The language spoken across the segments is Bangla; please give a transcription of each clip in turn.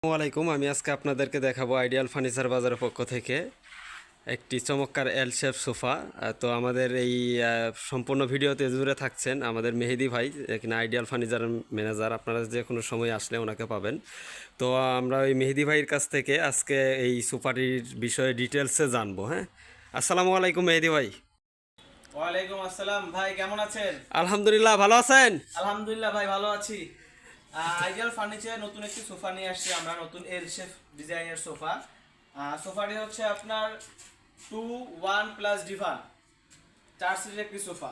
আসসালামাইকুম। আমি আজকে আপনাদেরকে দেখাবো আইডিয়াল ফার্নিচার বাজারের পক্ষ থেকে একটি চমৎকার এল শেপ সোফা। তো আমাদের এই সম্পূর্ণ ভিডিওতে জুড়ে থাকছেন আমাদের মেহেদি ভাই, এখানে আইডিয়াল ফার্নিচার ম্যানেজার। আপনারা যে কোনো সময় আসলে ওনাকে পাবেন। তো আমরা ওই মেহেদি ভাইয়ের কাছ থেকে আজকে এই সোফাটির বিষয়ে ডিটেলসে জানবো। হ্যাঁ, আসসালামু আলাইকুম মেহেদি ভাই। ওয়ালাইকুম আসসালাম ভাই, কেমন আছেন? আলহামদুলিল্লাহ, ভালো আছেন? আলহামদুলিল্লাহ ভাই, ভালো আছি। আইডিয়াল ফার্নিচার নতুন একটি সোফা নিয়ে আসছি আমরা, নতুন এল শেপ ডিজাইনের সোফা। সোফাটি হচ্ছে আপনার 2-1 প্লাস ডিভান 4 সিটের একটি সোফা।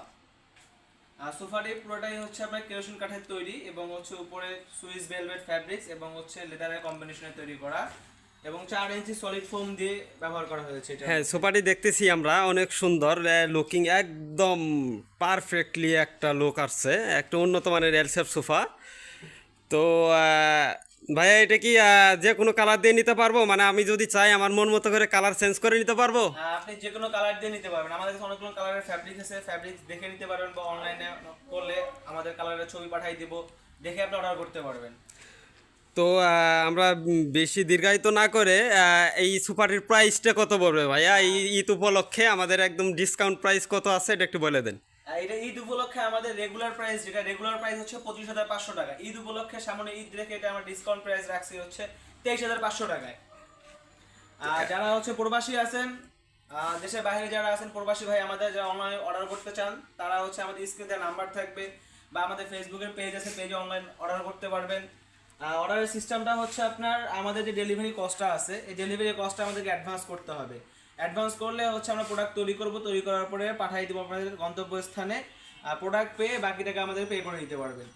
সোফাটি পুরোটাই হচ্ছে আপনার কেরোসিন কাঠের তৈরি এবং হচ্ছে উপরে সুইস ভেলভেট ফ্যাব্রিক্স এবং হচ্ছে লেদারের কম্বিনেশনে তৈরি করা এবং 4 ইঞ্চি সলিড ফোম দিয়ে ব্যবহার করা হয়েছে এটা। হ্যাঁ, সোফাটি দেখতেছি আমরা, অনেক সুন্দর লুকিং, একদম পারফেক্টলি একটা লুক আসছে, একটা উন্নত মানের এল শেপ সোফা। তো ভাইয়া, এটা কি যে কোনো কালার দিয়ে নিতে পারবো? মানে আমি যদি চাই আমার মন মতো করে কালার চেঞ্জ করে নিতে পারবো? আপনি যে কোনো কালার দিয়ে নিতে পারবেন। আমাদের কাছে অনেকগুলো কালারের ফ্যাব্রিক আছে, ফ্যাব্রিক দেখে নিতে পারবেন বা অনলাইনে করলে আমাদের কালারের ছবি পাঠিয়ে দিব, দেখে আপনি অর্ডার করতে পারবেন। তো আমরা বেশি দীর্ঘায়িত না করে এই সোফাটির প্রাইসটা কত পড়বে ভাইয়া? এই ঈদ উপলক্ষে আমাদের একদম ডিসকাউন্ট প্রাইস কত আছে এটা একটু বলে দেন। এটা ঈদ উপলক্ষে আমাদের রেগুলার প্রাইস, যেটা রেগুলার প্রাইস হচ্ছে 25,500 টাকা। ঈদ উপলক্ষে সামনে ঈদ রেখে এটা আমরা ডিসকাউন্ট প্রাইস রাখছি হচ্ছে 23,500 টাকায়। আর যারা হচ্ছে প্রবাসী আছেন, দেশের বাইরে যারা আছেন প্রবাসী ভাই আমাদের, যারা অনলাইনে অর্ডার করতে চান, তারা হচ্ছে আমাদের স্ক্রিনে নাম্বার থাকবে বা আমাদের ফেসবুকের পেজ আছে, পেজে অনলাইন অর্ডার করতে পারবেন। অর্ডারের সিস্টেমটা হচ্ছে আপনার, আমাদের যে ডেলিভারি কস্টটা আছে, এই ডেলিভারি কস্টটা আমাদেরকে অ্যাডভান্স করতে হবে। অ্যাডভান্স করলে হচ্ছে আমরা প্রোডাক্ট তৈরি করব, তৈরি করার পরে পাঠিয়ে দেবো আপনাদের গন্তব্যস্থানে। প্রোডাক্ট পেয়ে বাকি টাকা আমাদের পে করে দিতে পারবেন।